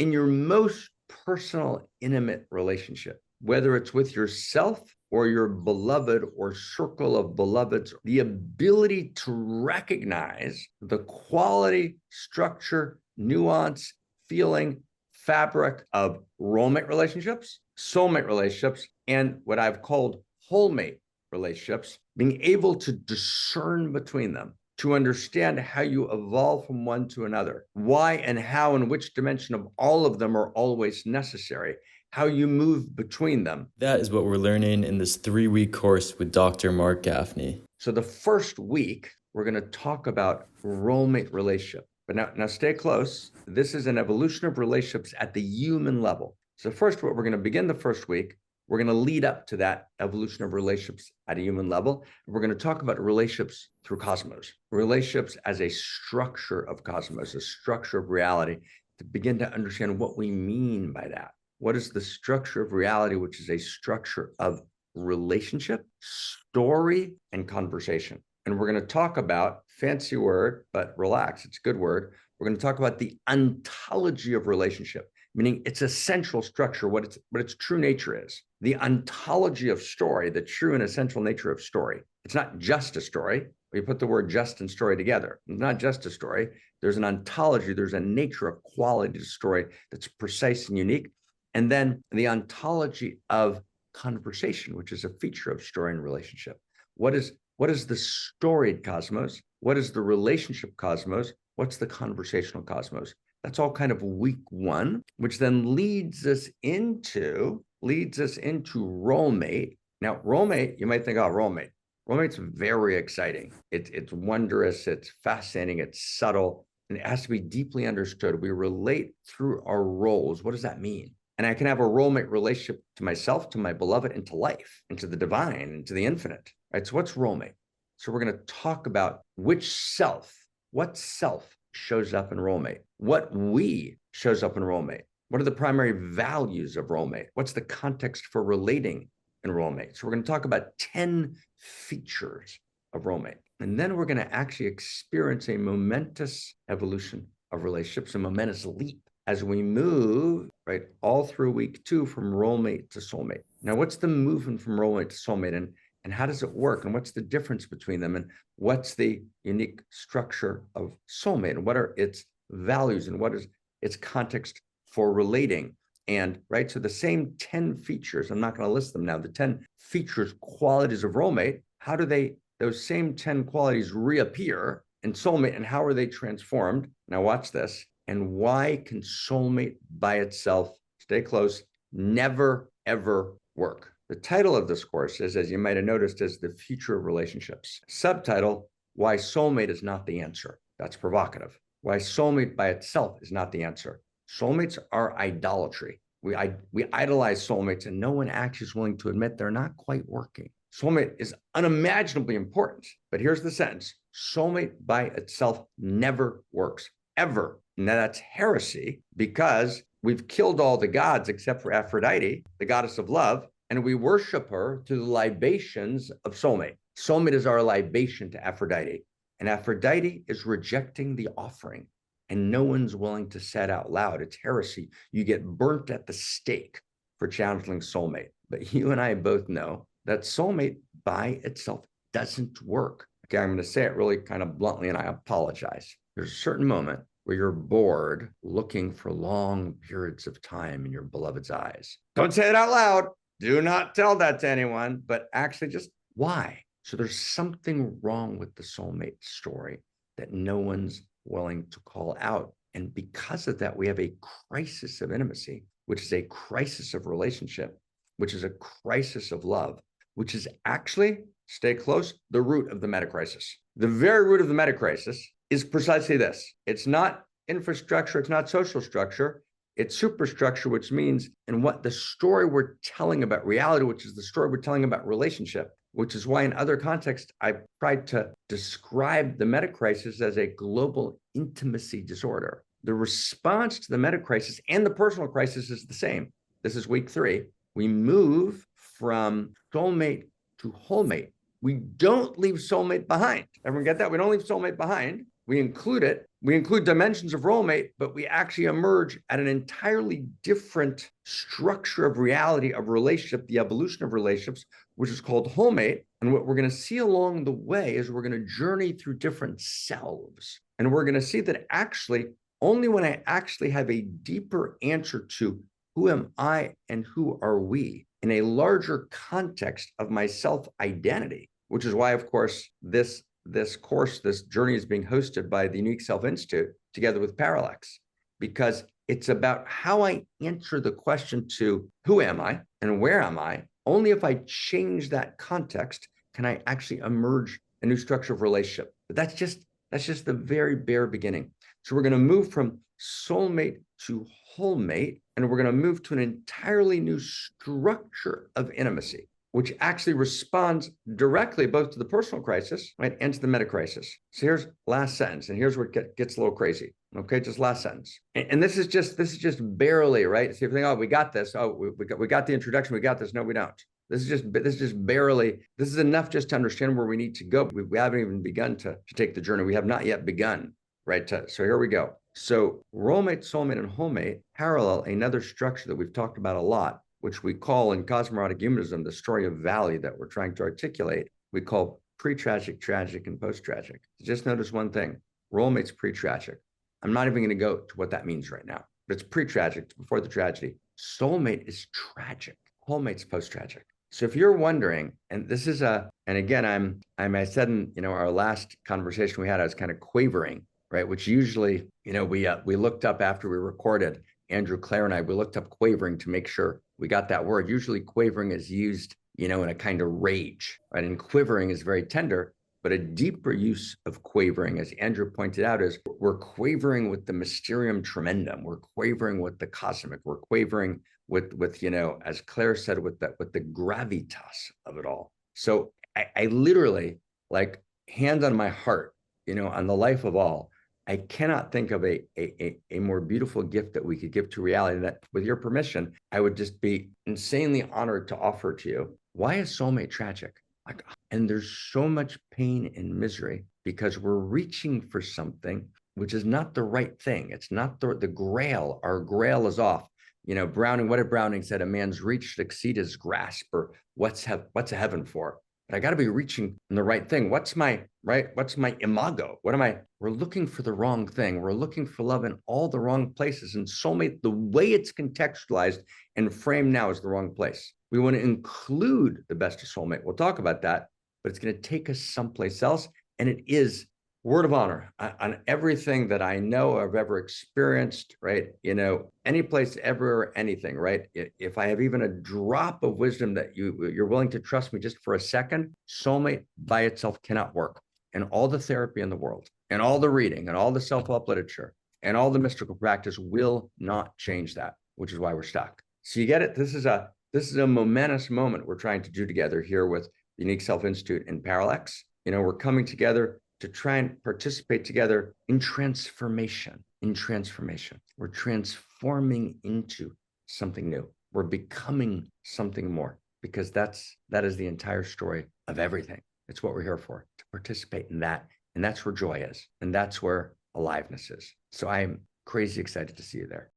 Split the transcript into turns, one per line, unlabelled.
in your most personal, intimate relationship, whether it's with yourself or your beloved or circle of beloveds, the ability to recognize the quality, structure, nuance, feeling, fabric of roommate relationships, soulmate relationships, and what I've called wholemate relationships, being able to discern between them, to understand how you evolve from one to another, why and how and which dimension of all of them are always necessary, how you move between them.
That is what we're learning in this 3-week course with Dr. Marc Gafni.
So the first week, we're going to talk about roommate relationship. But now stay close. This is an evolution of relationships at the human level. So first, what we're going to begin the first week, we're going to lead up to that evolution of relationships at a human level. We're going to talk about relationships through cosmos, relationships as a structure of cosmos, a structure of reality, to begin to understand what we mean by that. What is the structure of reality, which is a structure of relationship, story, and conversation? And we're going to talk about, fancy word, but relax, it's a good word. We're going to talk about the ontology of relationship, meaning its essential structure, what its true nature is. The ontology of story, the true and essential nature of story. It's not just a story. We put the word just and story together. It's not just a story. There's an ontology, there's a nature, a quality to story that's precise and unique. And then the ontology of conversation, which is a feature of story and relationship. What is the storied cosmos? What is the relationship cosmos? What's the conversational cosmos? That's all kind of week one, which then leads us into roommate. Now, roommate, you might think, oh, roommate. Roommate's very exciting. It's wondrous, it's fascinating, it's subtle, and it has to be deeply understood. We relate through our roles. What does that mean? And I can have a roommate relationship to myself, to my beloved, and to life, and to the divine, and to the infinite. Right? So what's roommate? So we're going to talk about what self shows up in roommate, what we shows up in roommate. What are the primary values of roommate? What's the context for relating in roommate? So we're going to talk about 10 features of roommate. And then we're going to actually experience a momentous evolution of relationships, a momentous leap as we move, right, all through week 2 from roommate to soulmate. Now, what's the movement from roommate to soulmate, and how does it work? And what's the difference between them? And what's the unique structure of soulmate? And what are its values? And what is its context for relating? And right, so the same 10 features, I'm not going to list them now, the 10 features, qualities of roommate, how do those same 10 qualities reappear in soulmate, and how are they transformed? Now watch this. And why can soulmate by itself, stay close, never, ever work? The title of this course is, as you might have noticed, is The Future of Relationships. Subtitle, Why Soulmate is Not the Answer. That's provocative. Why soulmate by itself is not the answer. Soulmates are idolatry. We idolize soulmates, and no one actually is willing to admit they're not quite working. Soulmate is unimaginably important, but here's the sentence. Soulmate by itself never works, ever. Now that's heresy, because we've killed all the gods except for Aphrodite, the goddess of love, and we worship her through the libations of soulmate. Soulmate is our libation to Aphrodite, and Aphrodite is rejecting the offering, and no one's willing to say it out loud. It's heresy. You get burnt at the stake for challenging soulmate. But you and I both know that soulmate by itself doesn't work. Okay, I'm going to say it really kind of bluntly, and I apologize. There's a certain moment where you're bored looking for long periods of time in your beloved's eyes. Don't say it out loud. Do not tell that to anyone, but actually just why? So there's something wrong with the soulmate story that no one's willing to call out. And because of that, we have a crisis of intimacy, which is a crisis of relationship, which is a crisis of love, which is actually, stay close, the root of the meta crisis. The very root of the meta crisis is precisely this. It's not infrastructure, it's not social structure, it's superstructure, which means in what the story we're telling about reality, which is the story we're telling about relationship, which is why in other contexts, I tried to describe the meta crisis as a global intimacy disorder. The response to the meta crisis and the personal crisis is the same. This is week 3. We move from soulmate to wholemate. We don't leave soulmate behind. Everyone get that? We don't leave soulmate behind. We include it, we include dimensions of role mate, but we actually emerge at an entirely different structure of reality of relationship, the evolution of relationships, which is called whole mate. And what we're going to see along the way is we're going to journey through different selves. And we're going to see that actually, only when I actually have a deeper answer to who am I and who are we in a larger context of my self-identity, which is why, of course, this journey is being hosted by the Unique Self Institute together with Parallax, because it's about how I answer the question to who am I and where am I. Only if I change that context can I actually emerge a new structure of relationship. But that's just the very bare beginning. So we're going to move from soulmate to whole mate, and we're going to move to an entirely new structure of intimacy, which actually responds directly both to the personal crisis, right, and to the meta crisis. So here's last sentence, and here's where it gets a little crazy. Okay, just last sentence, and this is just barely, right. So if you think, oh, we got this. Oh, we got the introduction. We got this. No, we don't. This is just barely. This is enough just to understand where we need to go. We haven't even begun to take the journey. We have not yet begun, right? So here we go. So role mate, soulmate, and whole mate parallel another structure that we've talked about a lot, which we call in cosmologic humanism the story of value that we're trying to articulate. We call pre-tragic, tragic, and post-tragic. Just notice one thing: role mate's pre-tragic. I'm not even going to go to what that means right now, but it's pre-tragic, before the tragedy. Soulmate is tragic. Whole mate's post-tragic. So if you're wondering, and this is and again, I said in our last conversation we had, I was kind of quavering, right? Which usually, we looked up after we recorded. Andrew, Claire, and I, we looked up quavering to make sure we got that word. Usually quavering is used, in a kind of rage, right? And quivering is very tender, but a deeper use of quavering, as Andrew pointed out, is we're quavering with the mysterium tremendum. We're quavering with the cosmic. We're quavering with as Claire said, with the gravitas of it all. So I literally, like, hand on my heart, on the life of all, I cannot think of a more beautiful gift that we could give to reality that, with your permission, I would just be insanely honored to offer to you. Why is soulmate tragic? And there's so much pain and misery because we're reaching for something which is not the right thing. It's not the grail. Our grail is off. Browning, what did Browning said? A man's reach should exceed his grasp, or what's a heaven for? But I got to be reaching in the right thing. What's my imago? We're looking for the wrong thing. We're looking for love in all the wrong places. And soulmate, the way it's contextualized and framed now, is the wrong place. We want to include the best of soulmate. We'll talk about that, but it's going to take us someplace else. And it is word of honor on everything that I know I've ever experienced, right? Any place, ever, anything, right? If I have even a drop of wisdom that you're willing to trust me just for a second, soulmate by itself cannot work. And all the therapy in the world, and all the reading, and all the self-help literature, and all the mystical practice will not change that, which is why we're stuck. So you get it? This is a momentous moment we're trying to do together here with the Unique Self Institute and Parallax. We're coming together to try and participate together in transformation. We're transforming into something new. We're becoming something more, because that is the entire story of everything. It's what we're here for, to participate in that. And that's where joy is. And that's where aliveness is. So I'm crazy excited to see you there.